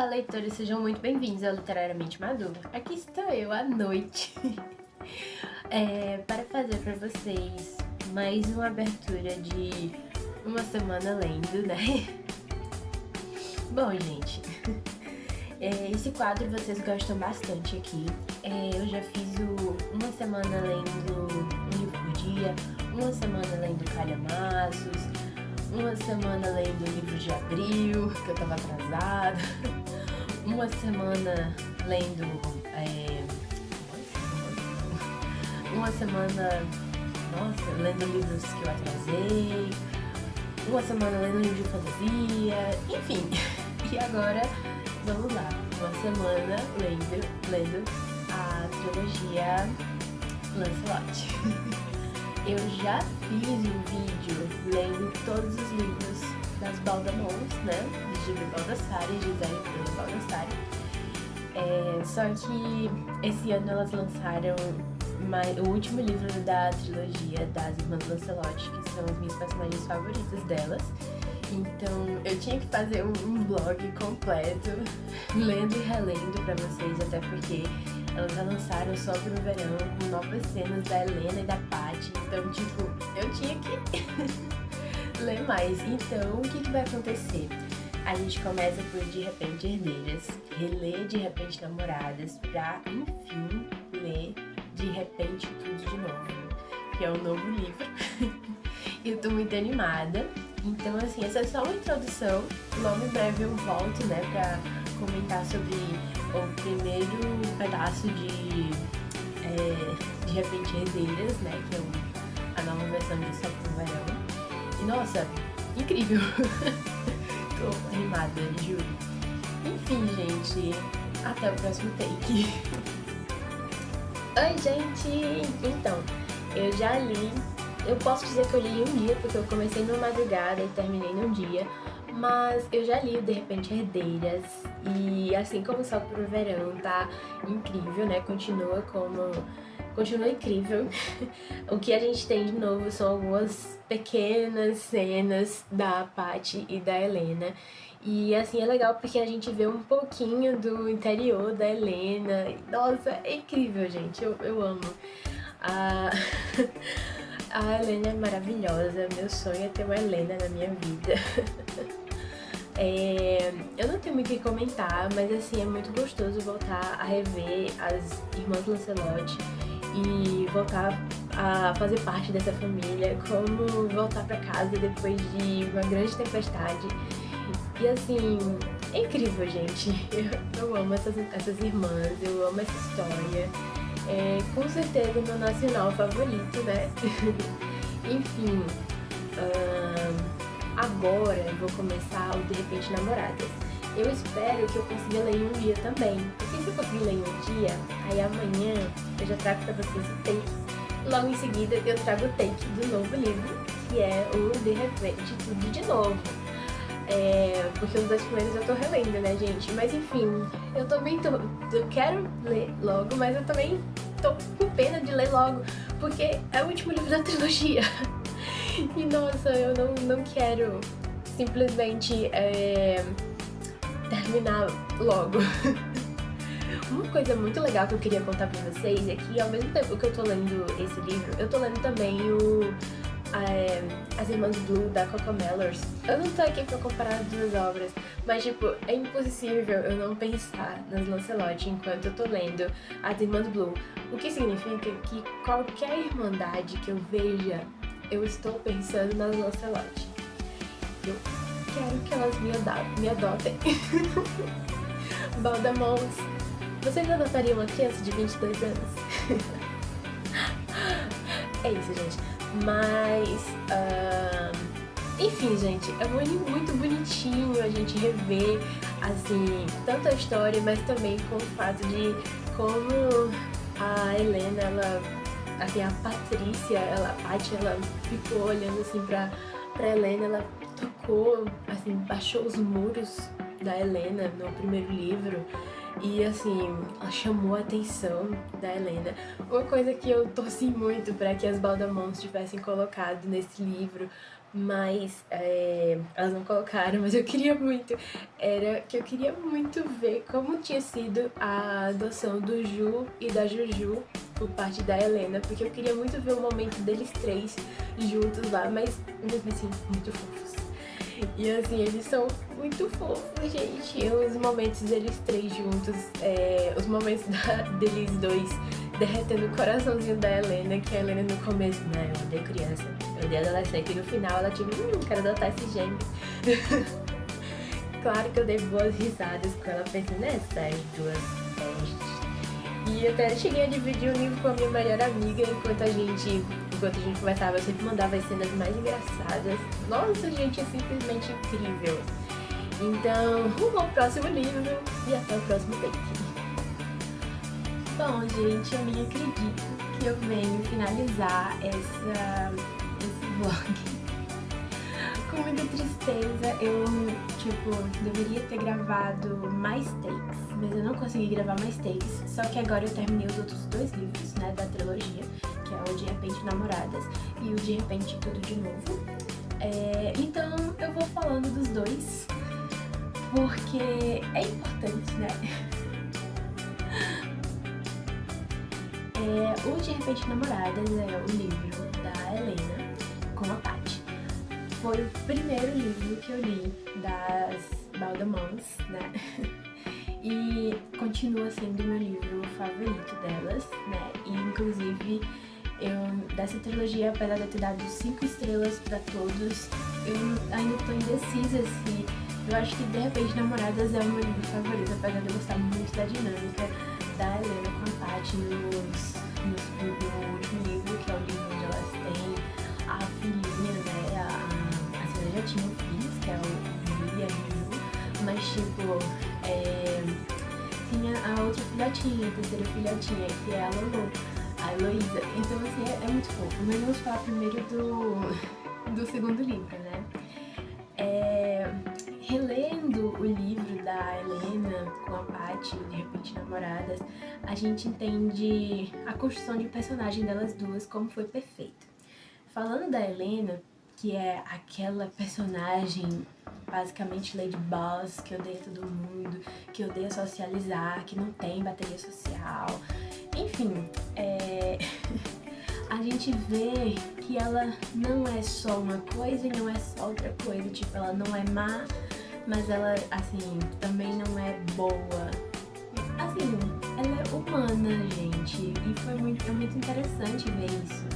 Olá, leitores, sejam muito bem-vindos ao Literariamente Maduro. Aqui estou eu à noite para fazer para vocês mais uma abertura de uma semana lendo, né? Bom, gente, esse quadro vocês gostam bastante aqui. Eu já fiz uma semana lendo um livro por dia, uma semana lendo calhamaços, uma semana lendo o livro de abril, que eu tava atrasada, uma semana lendo uma semana, lendo livros que eu atrasei, uma semana lendo livro de fantasia, enfim. E agora, vamos lá, uma semana lendo a trilogia Lancelot. Eu já fiz um vídeo lendo todos os livros das Baldamons, né? De Gilbert Baldassare, Gisele Baldassare. Só que esse ano elas lançaram o último livro da trilogia das Irmãs Lancelot, que são os meus personagens favoritos delas. Então eu tinha que fazer um vlog completo, lendo e relendo pra vocês, até porque elas já lançaram só pro verão, com novas cenas da Helena e da Paty. Então, tipo, eu tinha que ler mais. Então, o que vai acontecer? A gente começa por De Repente Herdeiras, reler De Repente Namoradas, pra, enfim, ler De Repente Tudo de Novo, que é um novo livro. E eu tô muito animada. Então, assim, essa é só uma introdução. Logo em breve eu volto, né, pra comentar sobre o primeiro pedaço de Repente Herdeiras, né, que é a nova versão de Só pro Verão. E, nossa, incrível! Tô animada, juro. Enfim, gente, até o próximo take. Oi, gente! Então, eu já li. Eu posso dizer que eu li em um dia, porque eu comecei numa madrugada e terminei num dia. Mas eu já li De Repente Herdeiras e assim como Só pro Verão tá incrível, né? Continua incrível. O que a gente tem de novo são algumas pequenas cenas da Paty e da Helena. E assim, é legal porque a gente vê um pouquinho do interior da Helena. Nossa, é incrível, gente. Eu amo. A Helena é maravilhosa. Meu sonho é ter uma Helena na minha vida. Eu não tenho muito o que comentar, mas assim, é muito gostoso voltar a rever as Irmãs Lancelot e voltar a fazer parte dessa família, como voltar pra casa depois de uma grande tempestade. E assim, é incrível, gente. Eu amo essas irmãs, eu amo essa história. Com certeza meu nacional favorito, né? Enfim, agora eu vou começar o De Repente Namoradas. Eu espero que eu consiga ler em um dia também. Porque se eu conseguir ler em um dia, aí amanhã eu já trago pra vocês o take. Logo em seguida eu trago o take do novo livro, que é o De Repente Tudo de Novo. Porque os dois primeiros eu tô relendo, né, gente? Mas enfim, eu quero ler logo, mas eu também tô com pena de ler logo, porque é o último livro da trilogia. E nossa, eu não quero simplesmente terminar logo. Uma coisa muito legal que eu queria contar pra vocês é que ao mesmo tempo que eu tô lendo esse livro, eu tô lendo também As Irmãs Blue, da Cocomellers. Eu não tô aqui pra comparar as duas obras, mas tipo, é impossível eu não pensar nas Lancelot enquanto eu tô lendo As Irmãs Blue. O que significa que qualquer irmandade que eu veja, eu estou pensando nas Lancelot. Eu quero que elas me adotem. Baldamons, vocês adotariam uma criança de 22 anos? É isso, gente. Mas, enfim, gente, é muito bonitinho a gente rever, assim, tanto a história, mas também com o fato de como a Helena, ela, assim, a Patrícia, a Paty, ela ficou olhando, assim, pra Helena, ela tocou, assim, baixou os muros da Helena no primeiro livro. E assim, ela chamou a atenção da Helena. Uma coisa que eu torci muito para que as Baldamons tivessem colocado nesse livro, mas elas não colocaram, mas eu queria muito. Era que eu queria muito ver como tinha sido a adoção do Ju e da Juju por parte da Helena, porque eu queria muito ver o momento deles três juntos lá, mas mesmo assim, muito fofos. E assim, eles são muito fofos, gente. Os momentos deles três juntos, os momentos deles dois derretendo o coraçãozinho da Helena, que a Helena no começo, né, eu odeio criança, eu odeio adolescente, e no final ela tipo, quero adotar esse gêmeo. Claro que eu dei boas risadas com ela pensando nessas duas bestas. E até cheguei a dividir o livro com a minha melhor amiga enquanto a gente conversava, eu sempre mandava as cenas mais engraçadas. Nossa, gente, é simplesmente incrível. Então, rumo ao próximo livro e até o próximo take. Bom, gente, eu nem acredito que eu venho finalizar esse vlog. Com muita tristeza, eu, deveria ter gravado mais takes, mas eu não consegui gravar mais takes, só que agora eu terminei os outros dois livros, né, da trilogia, que é o De Repente Namoradas e o De Repente Tudo de Novo. Então eu vou falando dos dois, porque é importante, né? O De Repente Namoradas é o livro da Helena com a Paty. Foi o primeiro livro que eu li das Baldemans, né? E continua sendo o meu livro favorito delas, né? E inclusive, dessa trilogia, apesar de eu ter dado 5 estrelas pra todos, eu ainda tô indecisa se... Eu acho que De Repente Namoradas é o meu livro favorito, apesar de eu gostar muito da dinâmica da Helena com a Paty no último livro, que é o livro onde elas têm a filhinha, né? Já tinham filhos, que é o Ju e a Juju, mas tinha a outra filhotinha, a terceira filhotinha, que é a Lolo, a Heloísa. Então assim, é muito fofo. Mas vamos falar primeiro do segundo livro, né? Relendo o livro da Helena com a Paty, De Repente Namoradas, a gente entende a construção de personagem delas duas como foi perfeita. Falando da Helena, que é aquela personagem basicamente Lady Boss, que odeia todo mundo, que odeia socializar, que não tem bateria social. Enfim, a gente vê que ela não é só uma coisa e não é só outra coisa. Tipo, ela não é má, mas ela, assim, também não é boa. Assim, ela é humana, gente. E é muito interessante ver isso.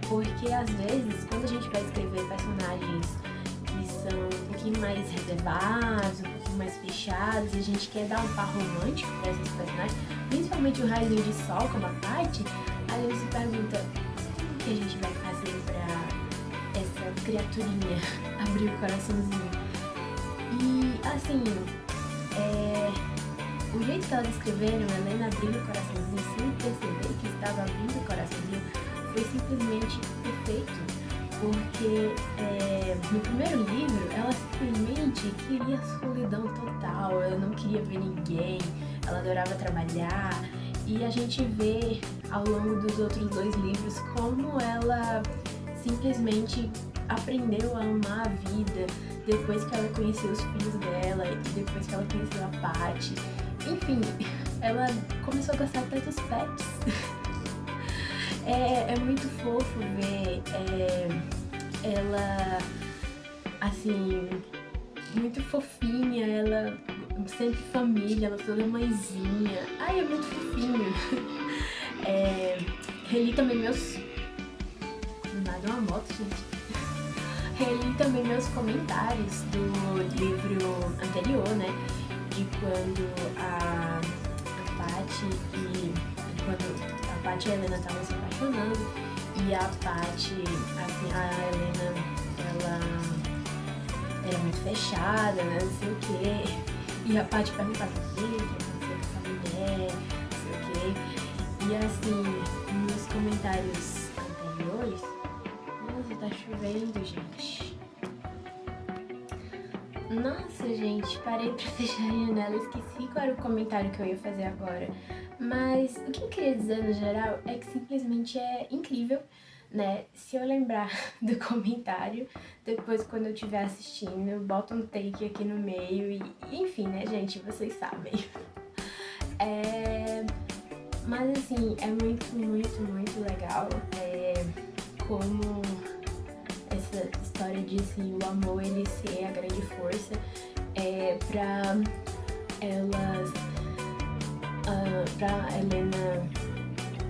Porque às vezes, quando a gente vai escrever personagens que são um pouquinho mais reservados, um pouquinho mais fechados, e a gente quer dar um par romântico para esses personagens, principalmente o Raiozinho de Sol, como a Paty, a gente se pergunta como que a gente vai fazer para essa criaturinha abrir o coraçãozinho. E assim, o jeito que elas escreveram, a Helena abrindo o coraçãozinho sem perceber que estava abrindo o coraçãozinho, foi simplesmente perfeito, porque no primeiro livro ela simplesmente queria solidão total, ela não queria ver ninguém, ela adorava trabalhar, e a gente vê ao longo dos outros dois livros como ela simplesmente aprendeu a amar a vida depois que ela conheceu os filhos dela e depois que ela conheceu a Paty. Enfim, ela começou a gostar até dos pets. É muito fofo ver ela, assim, muito fofinha, ela sempre família, ela toda mãezinha. Ai, é muito fofinho. Reli também meus... Nada, uma moto, gente. Reli também meus comentários do livro anterior, né? De quando a Paty e a Helena estavam se apaixonando, e a Paty, assim, a Helena, ela era muito fechada, né, não sei o quê, e a Paty perguntava o que aconteceu com essa mulher, não sei o quê, e assim, nos comentários anteriores, nossa, tá chovendo, gente. Nossa, gente, parei pra fechar a janela, esqueci qual era o comentário que eu ia fazer agora. Mas o que eu queria dizer no geral é que simplesmente é incrível, né? Se eu lembrar do comentário, depois quando eu estiver assistindo, eu boto um take aqui no meio e enfim, né, gente? Vocês sabem. Mas assim, é muito legal como essa história de assim, o amor ele ser a grande força pra elas, pra Helena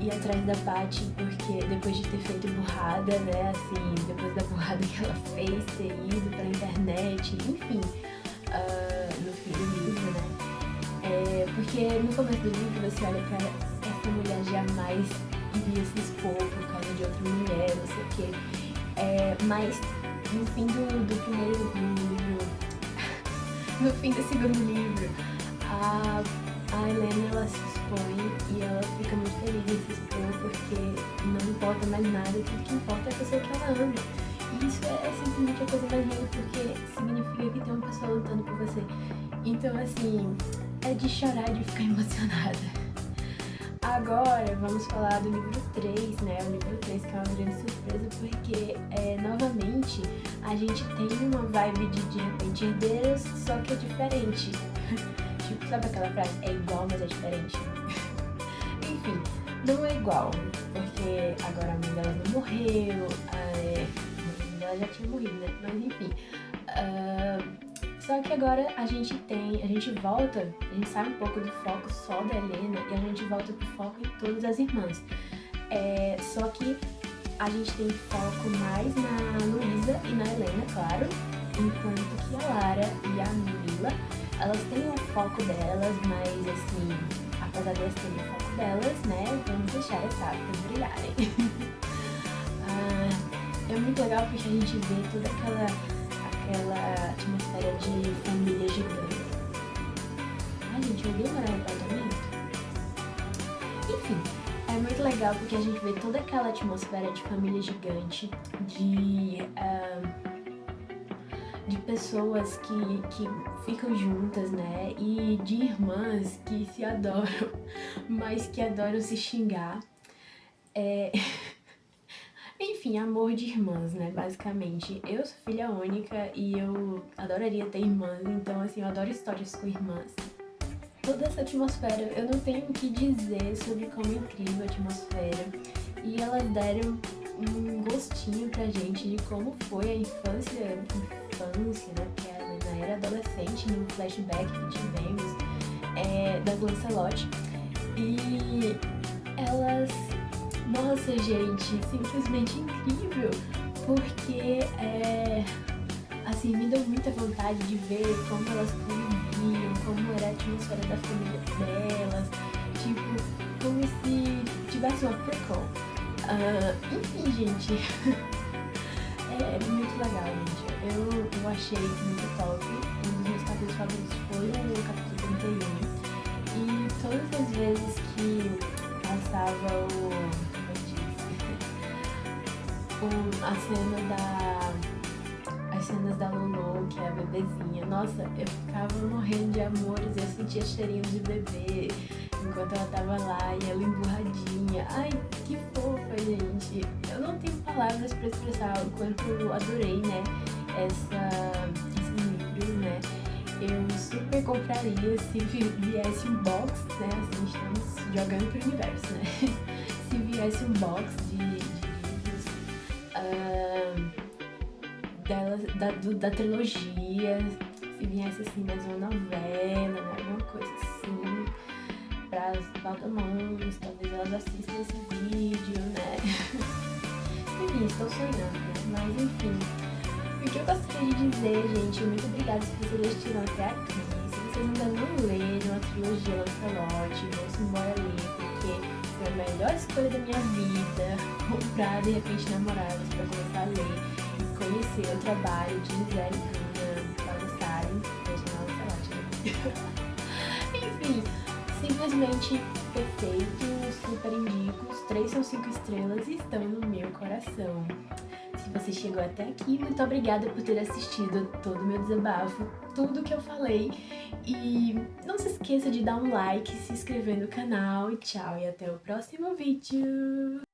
ir atrás da Patty, porque depois de ter feito burrada, né, assim, depois da burrada que ela fez, ter ido pra internet, enfim, no fim do livro, né, porque no começo do livro você olha pra essa mulher jamais iria se expor por causa de outra mulher, não sei o quê, mas no fim do primeiro livro, no fim do segundo livro, a Helena ela se expõe e ela fica muito feliz em se expor porque não importa mais nada, tudo que importa é a pessoa que ela ama. E isso é simplesmente a coisa mais linda porque significa que tem uma pessoa lutando por você. Então assim, é de chorar, de ficar emocionada. Agora vamos falar do livro 3, né? O livro 3 que é uma grande surpresa porque novamente a gente tem uma vibe de repente herdeiros, só que é diferente. Tipo, sabe aquela frase? É igual, mas é diferente. Enfim, não é igual, porque agora a mãe dela não morreu, a mãe dela já tinha morrido, né? Mas enfim. Só que agora a gente volta, a gente sai um pouco do foco só da Helena e a gente volta pro foco em todas as irmãs. Só que a gente tem foco mais na Luísa e na Helena, claro, enquanto que a Lara e a Mila, elas têm o foco delas, mas assim, apesar de elas terem o foco delas, né, vamos deixar as sábias brilharem. É muito legal porque a gente vê toda aquela atmosfera de família gigante. Ai, gente, eu odeio morar em apartamento. Enfim, é muito legal porque a gente vê toda aquela atmosfera de família gigante, de pessoas que ficam juntas, né? E de irmãs que se adoram, mas que adoram se xingar. Enfim, amor de irmãs, né? Basicamente. Eu sou filha única e eu adoraria ter irmãs, então assim, eu adoro histórias com irmãs. Toda essa atmosfera, eu não tenho o que dizer sobre como é incrível a atmosfera. E elas deram um gostinho pra gente de como foi a infância, né? Porque ela era adolescente no flashback que tivemos das Lancelot. E elas... Nossa, gente, simplesmente incrível, porque assim, me deu muita vontade de ver como elas conviviam, como era a atmosfera da família delas, tipo, como se tivesse uma prequel. Enfim, gente, é muito legal, gente. Eu achei muito top. Um dos meus capítulos favoritos foi o capítulo 31. E todas as vezes que passava as cenas da Lulu, que é a bebezinha. Nossa, eu ficava morrendo de amores, eu sentia cheirinho de bebê enquanto ela tava lá e ela emburradinha. Ai, que fofa, gente. Eu não tenho palavras pra expressar o quanto eu adorei, né, esse livro, né. Eu super compraria se viesse um box, né, assim, estamos jogando pro universo, né. Se viesse um box de livros da trilogia, se viesse assim mais uma novela, né, alguma coisa assim, para as vagabundas, talvez elas assistam esse vídeo, né. Enfim, estou sonhando, né, mas enfim. O que eu gostaria de dizer, gente, muito obrigada se vocês assistiram até aqui. Se vocês ainda não leram a trilogia Lancelot, vão-se embora ler, porque foi a melhor escolha da minha vida, comprar de repente namorados para começar a ler e conhecer o trabalho de Gisele e Bruna para lançarem personal Lancelot, né? Enfim, simplesmente perfeito, super indico, os 3 são 5 estrelas e estão no meu coração. Se você chegou até aqui, muito obrigada por ter assistido todo o meu desabafo, tudo que eu falei. E não se esqueça de dar um like, se inscrever no canal. E tchau, e até o próximo vídeo!